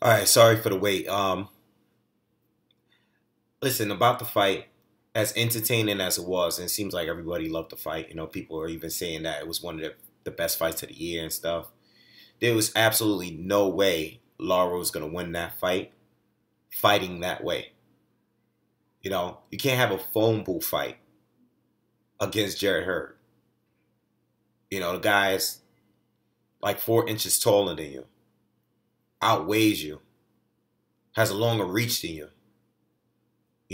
All right, sorry for the wait. Listen, about the fight, as entertaining as it was, and it seems like everybody loved the fight. People are even saying that it was one of the best fights of the year and stuff. There was absolutely no way Lara was gonna win that fight, fighting that way. You can't have a phone booth fight against Jared Hurd. The guy's like 4 inches taller than you, outweighs you, has a longer reach than you,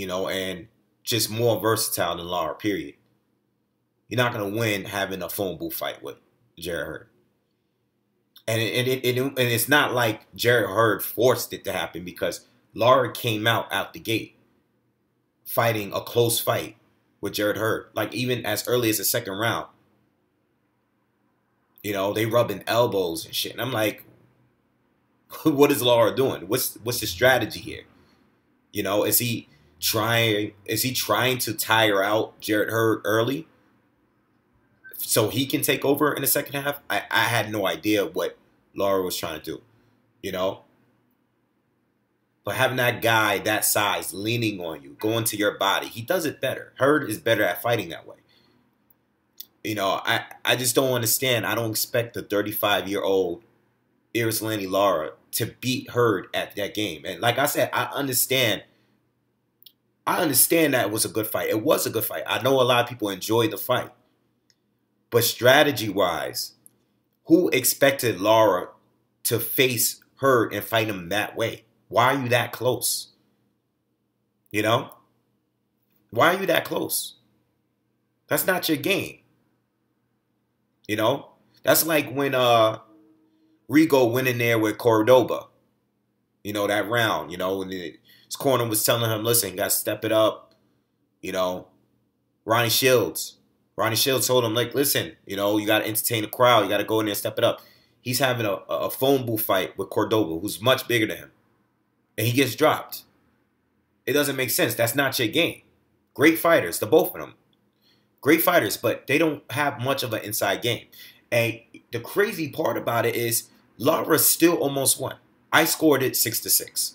and just more versatile than Lara, period. You're not going to win having a phone booth fight with Jared Hurd. And it's not like Jared Hurd forced it to happen because Lara came out the gate fighting a close fight with Jared Hurd. Like even as early as the second round, they rubbing elbows and shit. And I'm like, what is Lara doing? What's the strategy here? Is he trying to tire out Jared Hurd early so he can take over in the second half? I had no idea what Lara was trying to do, you know? But having that guy that size leaning on you, going to your body, he does it better. Hurd is better at fighting that way. I just don't understand. I don't expect the 35-year-old Irislandi Lara to beat Hurd at that game. And like I said, I understand that it was a good fight. It was a good fight. I know a lot of people enjoyed the fight. But strategy-wise, who expected Lara to face Hurd and fight him that way? Why are you that close? Why are you that close? That's not your game. That's like when Rigo went in there with Cordoba. That round, when his corner was telling him, listen, you got to step it up. Ronnie Shields. Ronnie Shields told him, like, listen, you got to entertain the crowd. You got to go in there and step it up. He's having a phone booth fight with Cordoba, who's much bigger than him. And he gets dropped. It doesn't make sense. That's not your game. Great fighters, the both of them. Great fighters, but they don't have much of an inside game. And the crazy part about it is Lara still almost won. I scored it 6-6.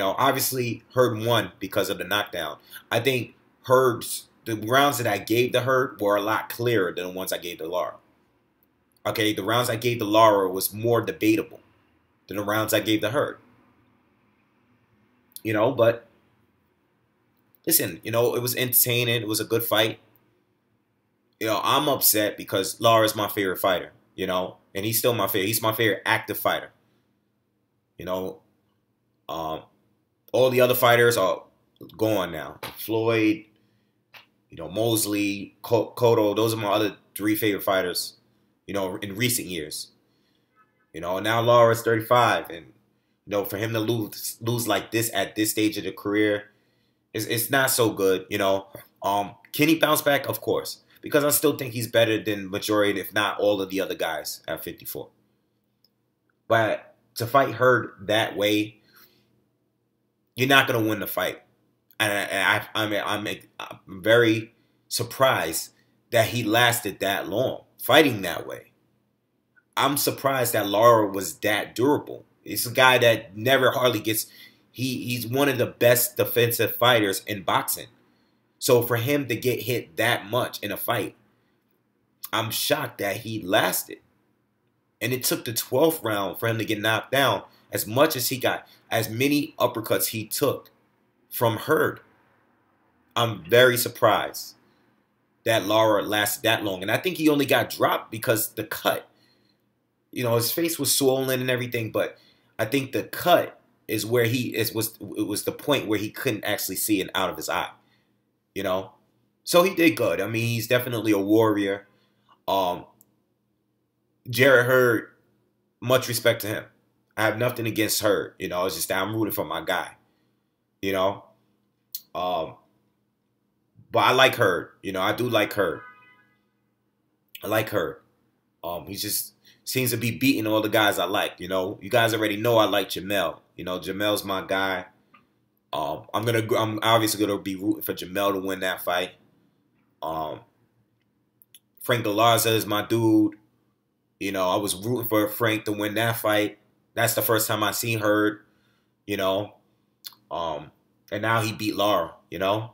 Obviously Hurd won because of the knockdown. I think the rounds that I gave to Hurd were a lot clearer than the ones I gave to Lara. Okay, the rounds I gave to Lara was more debatable than the rounds I gave to Hurd. But listen, it was entertaining. It was a good fight. I'm upset because Lara's my favorite fighter, and he's still my favorite. He's my favorite active fighter. All the other fighters are gone now. Floyd, Mosley, Cotto, those are my other three favorite fighters, in recent years. Now Lara's 35, and for him to lose like this at this stage of the career, it's not so good. Can he bounce back? Of course, because I still think he's better than majority, if not all of the other guys at 54. But to fight Hurd that way, you're not gonna win the fight. And I'm very surprised that he lasted that long fighting that way. I'm surprised that Lara was that durable. It's a guy that never hardly gets. He's one of the best defensive fighters in boxing. So for him to get hit that much in a fight, I'm shocked that he lasted. And it took the 12th round for him to get knocked down as much as he got, as many uppercuts he took from Hurd. I'm very surprised that Lara lasted that long. And I think he only got dropped because the cut. His face was swollen and everything, but I think the cut is where it was the point where he couldn't actually see it out of his eye. So he did good. I mean, he's definitely a warrior. Jared Hurd, much respect to him. I have nothing against Hurd. It's just that I'm rooting for my guy. But I like Hurd. I do like Hurd. I like Hurd. He just seems to be beating all the guys I like. You guys already know I like Jamel. Jamel's my guy. I'm obviously gonna be rooting for Jamel to win that fight. Frank Galarza is my dude. I was rooting for Frank to win that fight That's the first time I seen Hurd, you know. And now he beat Lara, you know.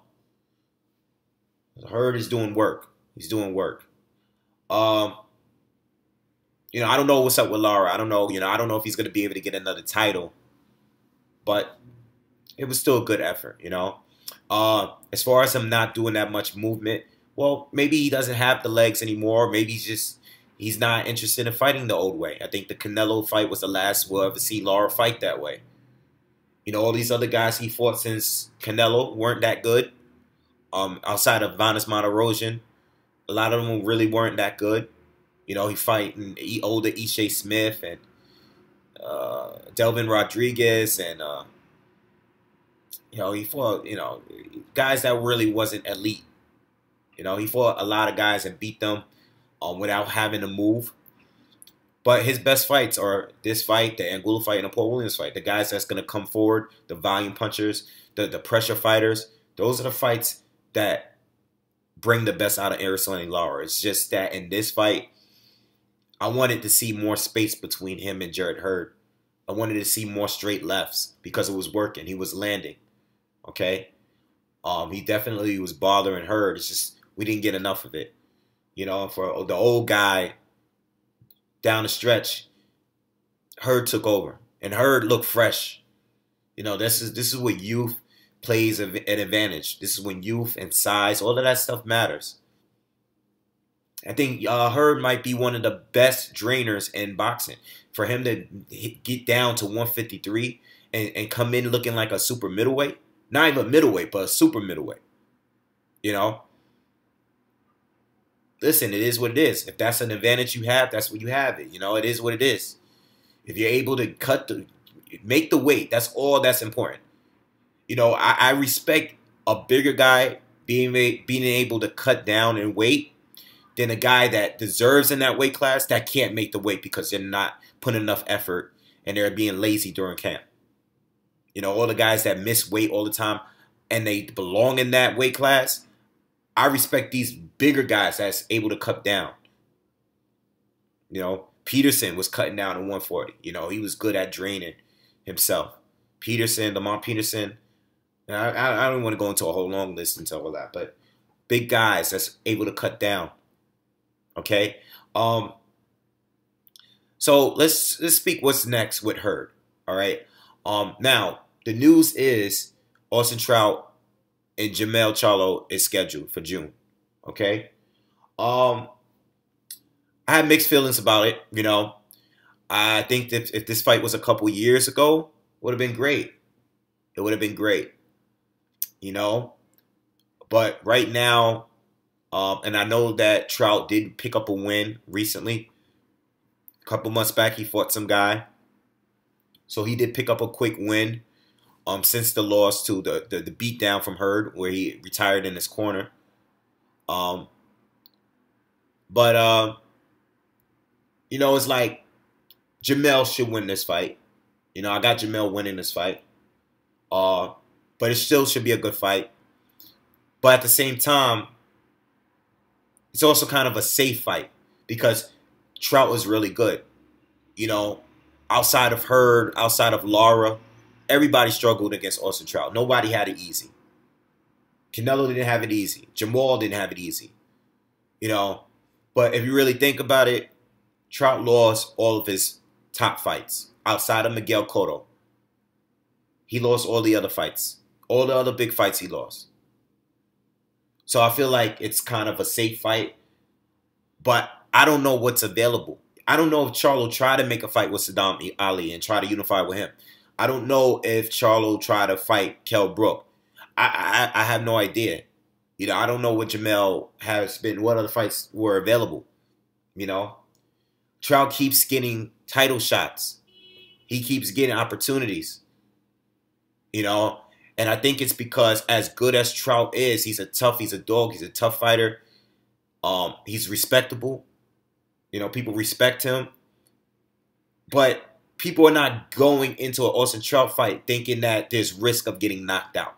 Hurd is doing work. He's doing work. Um, I don't know what's up with Lara. I don't know, I don't know if he's gonna be able to get another title, but it was still a good effort, you know. As far as him not doing that much movement, well, maybe he doesn't have the legs anymore. Maybe he's not interested in fighting the old way. I think the Canelo fight was the last we'll ever see Lara fight that way. All these other guys he fought since Canelo weren't that good. Outside of Vanes Martirosyan, a lot of them really weren't that good. He fighting older Ishe Smith and Delvin Rodriguez and he fought guys that really wasn't elite. He fought a lot of guys and beat them without having to move. But his best fights are this fight, the Angulo fight, and the Paul Williams fight. The guys that's going to come forward, the volume punchers, the pressure fighters. Those are the fights that bring the best out of Erislandy Lara. It's just that in this fight, I wanted to see more space between him and Jarrett Hurd. I wanted to see more straight lefts because it was working. He was landing. Okay? He definitely was bothering Hurd. It's just we didn't get enough of it. For the old guy down the stretch, Hurd took over. And Hurd looked fresh. This is what youth plays an advantage. This is when youth and size, all of that stuff matters. I think Hurd might be one of the best drainers in boxing. For him to get down to 153 and come in looking like a super middleweight. Not even middleweight, but a super middleweight. Listen, it is what it is. If that's an advantage you have, that's what you have it. It is what it is. If you're able to make the weight, that's all that's important. I respect a bigger guy being able to cut down in weight than a guy that deserves in that weight class that can't make the weight because they're not putting enough effort and they're being lazy during camp. All the guys that miss weight all the time and they belong in that weight class, I respect these bigger guys that's able to cut down. Peterson was cutting down to 140. He was good at draining himself. Lamont Peterson, I don't want to go into a whole long list and all that, but big guys that's able to cut down. Okay? So let's speak what's next with Hurd. All right? Now, the news is Austin Trout and Jamel Charlo is scheduled for June. Okay? I had mixed feelings about it, I think that if this fight was a couple years ago, it would have been great. It would have been great. But right now, and I know that Trout did pick up a win recently. A couple months back, he fought some guy. So he did pick up a quick win since the loss to the beatdown from Hurd, where he retired in his corner. It's like Jamel should win this fight. I got Jamel winning this fight. But it still should be a good fight. But at the same time, it's also kind of a safe fight because Trout was really good. Outside of Hurd, outside of Lara, everybody struggled against Austin Trout. Nobody had it easy. Canelo didn't have it easy. Jamal didn't have it easy. But if you really think about it, Trout lost all of his top fights outside of Miguel Cotto. He lost all the other fights. All the other big fights he lost. So I feel like it's kind of a safe fight. But I don't know what's available. I don't know if Charlo tried to make a fight with Saddam Ali and try to unify with him. I don't know if Charlo tried to fight Kell Brook. I have no idea. I don't know what Jamel has been, what other fights were available. Trout keeps getting title shots. He keeps getting opportunities. And I think it's because as good as Trout is, he's a dog, he's a tough fighter. He's respectable. People respect him. But people are not going into an Austin Trout fight thinking that there's risk of getting knocked out.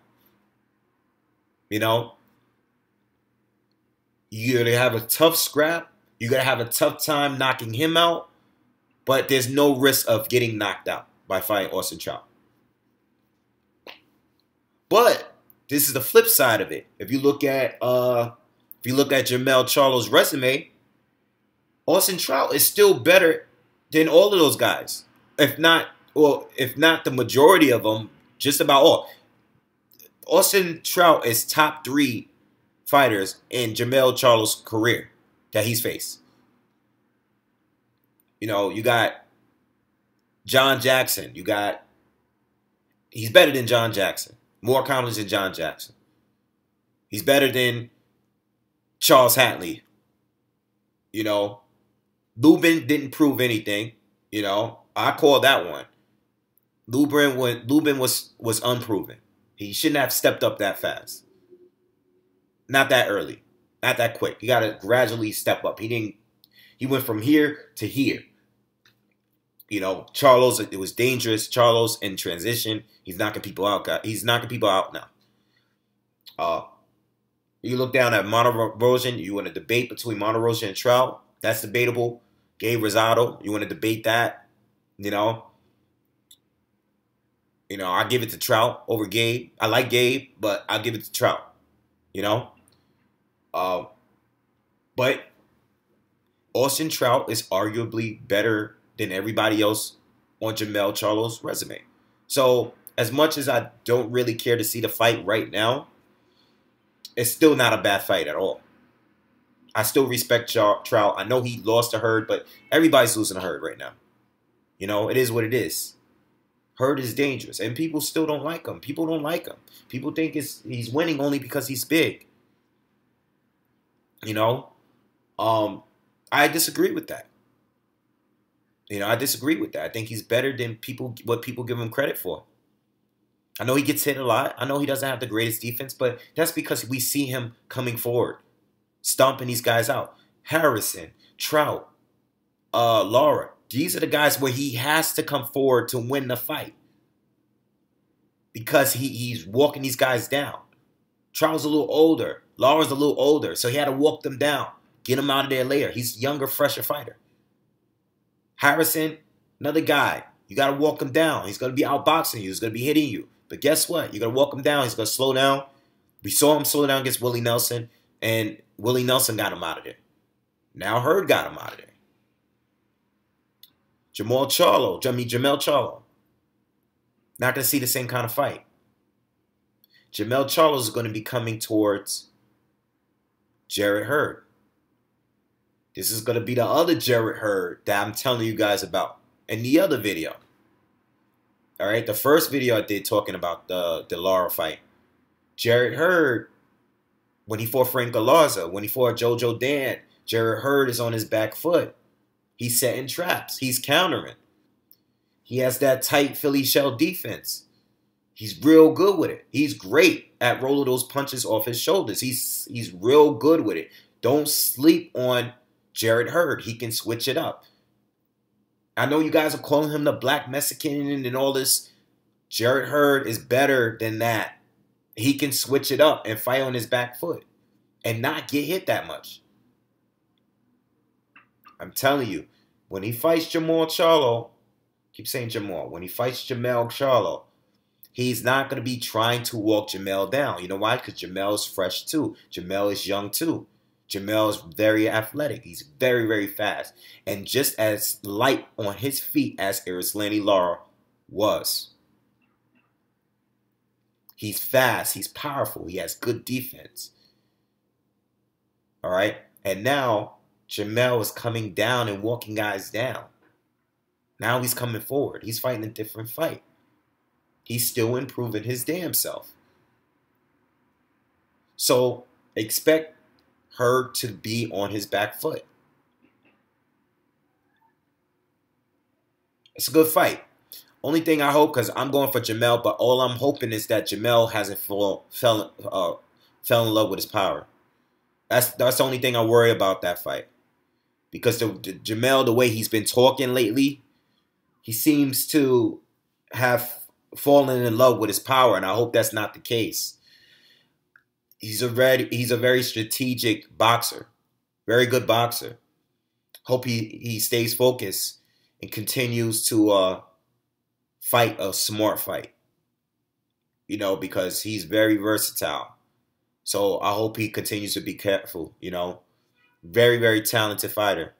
You gotta have a tough scrap. You gotta have a tough time knocking him out. but there's no risk of getting knocked out by fighting Austin Trout. But this is the flip side of it. If you look at Jermell Charlo's resume, Austin Trout is still better than all of those guys. If not the majority of them, just about all. Austin Trout is top 3 fighters in Jermell Charlo's career that he's faced. You know, you got John Jackson. He's better than John Jackson. More counters than John Jackson. He's better than Charles Hatley. You know, Lubin didn't prove anything. You know, I call that one. Lubin was unproven. He shouldn't have stepped up that fast. Not that early. Not that quick. He got to gradually step up. He went from here to here. You know, Charlo's, it was dangerous. Charlo's in transition. He's knocking people out. He's knocking people out now. You look down at Monterosian. You want to debate between Monterosian and Trout. That's debatable. Gabe Rosado. You want to debate that. You know, I give it to Trout over Gabe. I like Gabe, but I'll give it to Trout. You know? But Austin Trout is arguably better than everybody else on Jermell Charlo's resume. So, as much as I don't really care to see the fight right now, it's still not a bad fight at all. I still respect Trout. I know he lost to Hurd, but everybody's losing to Hurd right now. You know, it is what it is. Hurd is dangerous, and people still don't like him. People don't like him. People think he's winning only because he's big. You know, I disagree with that. I disagree with that. I think he's better than what people give him credit for. I know he gets hit a lot. I know he doesn't have the greatest defense, but that's because we see him coming forward, stomping these guys out. Harrison, Trout, Lara. These are the guys where he has to come forward to win the fight because he's walking these guys down. Trout's a little older. Lara's a little older, so he had to walk them down, get them out of there later. He's a younger, fresher fighter. Harrison, another guy. You got to walk him down. He's going to be outboxing you. He's going to be hitting you. But guess what? You're going to walk him down. He's going to slow down. We saw him slow down against Willie Nelson, and Willie Nelson got him out of there. Now Hurd got him out of there. Jermell Charlo. Not going to see the same kind of fight. Jermell Charlo is going to be coming towards Jarrett Hurd. This is going to be the other Jarrett Hurd that I'm telling you guys about in the other video. All right, the first video I did talking about the Lara fight. Jarrett Hurd, when he fought Frank Galarza, when he fought Jojo Dan, Jarrett Hurd is on his back foot. He's setting traps. He's countering. He has that tight Philly shell defense. He's real good with it. He's great at rolling those punches off his shoulders. He's real good with it. Don't sleep on Jarrett Hurd. He can switch it up. I know you guys are calling him the Black Mexican and all this. Jarrett Hurd is better than that. He can switch it up and fight on his back foot and not get hit that much. I'm telling you, when he fights Jermell Charlo, keep saying Jermell, when he fights Jermell Charlo, he's not going to be trying to walk Jermell down. You know why? Because Jermell is fresh too. Jermell is young too. Jermell is very athletic. He's very, very fast. And just as light on his feet as Erislandy Lara was. He's fast. He's powerful. He has good defense. All right? And now Jermell is coming down and walking guys down. Now he's coming forward. He's fighting a different fight. He's still improving his damn self. So expect Hurd to be on his back foot. It's a good fight. Only thing I hope, because I'm going for Jermell, but all I'm hoping is that Jermell hasn't fell in love with his power. That's the only thing I worry about that fight. Because Jermell, the way he's been talking lately, he seems to have fallen in love with his power, and I hope that's not the case. He's a very strategic boxer. Very good boxer. Hope he stays focused and continues to fight a smart fight, you know, because he's very versatile. So I hope he continues to be careful, you know. Very, very talented fighter.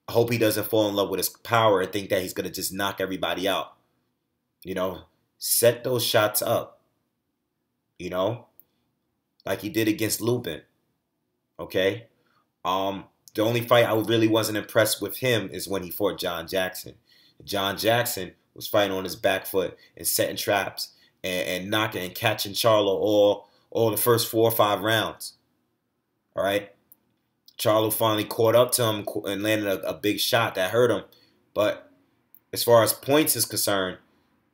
I hope he doesn't fall in love with his power and think that he's going to just knock everybody out. You know, set those shots up, you know, like he did against Lubin. Okay? The only fight I really wasn't impressed with him is when he fought John Jackson. John Jackson was fighting on his back foot and setting traps and knocking and catching Charlo all the first 4 or 5 rounds. All right? Charlo finally caught up to him and landed a big shot that hurt him. But as far as points is concerned,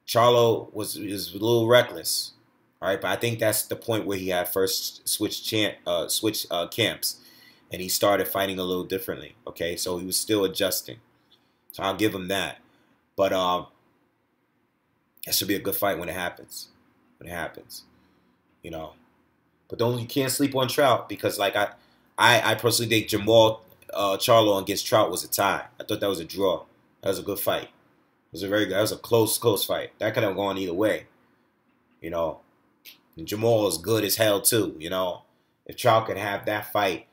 Charlo was a little reckless. All right, but I think that's the point where he had first switched camps, and he started fighting a little differently. Okay, so he was still adjusting. So I'll give him that. But that should be a good fight when it happens. When it happens, you know. But you can't sleep on Trout because, like I personally think Charlo against Trout was a tie. I thought that was a draw. That was a good fight. It was a very good. That was a close fight. That could have gone either way, you know. And Jamal is good as hell too, you know. If Trout could have that fight,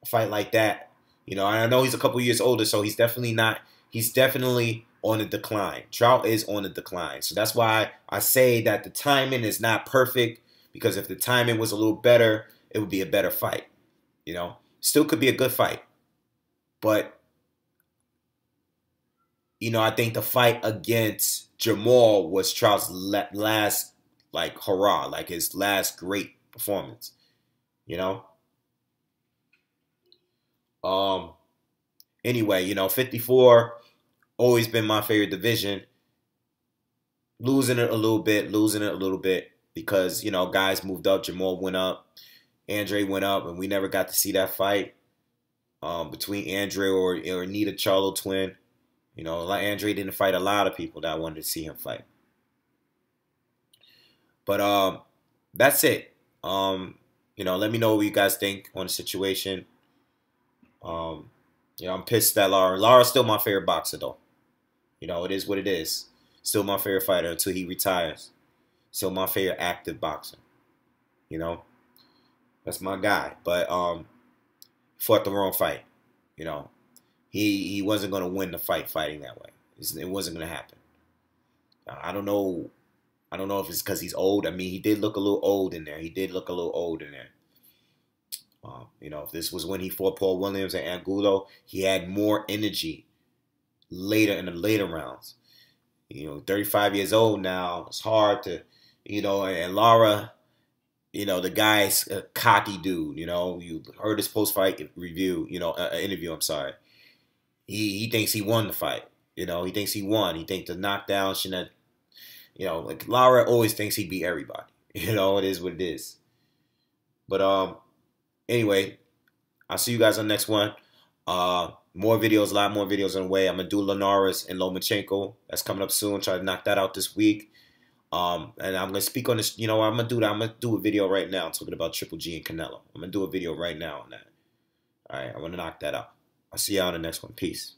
a fight like that, you know. And I know he's a couple years older, so he's definitely not. He's definitely on the decline. Trout is on the decline, so that's why I say that the timing is not perfect. Because if the timing was a little better, it would be a better fight. You know, still could be a good fight, but you know, I think the fight against Jamal was Trout's last, like, hurrah, like his last great performance. You know. Anyway, you know, 54 always been my favorite division. Losing it a little bit because, you know, guys moved up. Jamal went up, Andre went up, and we never got to see that fight between Andre or Anita Charlo twin. You know, like Andre didn't fight a lot of people that wanted to see him fight. But that's it. You know, let me know what you guys think on the situation. You know, I'm pissed that Lara's still my favorite boxer though. You know, it is what it is. Still my favorite fighter until he retires. Still my favorite active boxer. You know, that's my guy. But fought the wrong fight. You know, he wasn't gonna win the fight fighting that way. It wasn't gonna happen. I don't know. I don't know if it's because he's old. I mean, he did look a little old in there. You know, if this was when he fought Paul Williams and Angulo, he had more energy later in the later rounds. You know, 35 years old now. It's hard to, you know, and Lara, you know, the guy's a cocky dude. You know, you heard his post-fight review, you know, interview, I'm sorry. He thinks he won the fight. You know, he thinks he won. He thinks the knockdown shouldn't have, you know, like Lara always thinks he beat everybody. You know, it is what it is. But anyway, I'll see you guys on the next one. More videos, a lot more videos on the way. I'm gonna do Linares and Lomachenko. That's coming up soon. Try to knock that out this week. And I'm gonna speak on this. You know, I'm gonna do a video right now talking about Triple G and Canelo. I'm gonna do a video right now on that. All right, I'm gonna knock that out. I'll see y'all on the next one. Peace.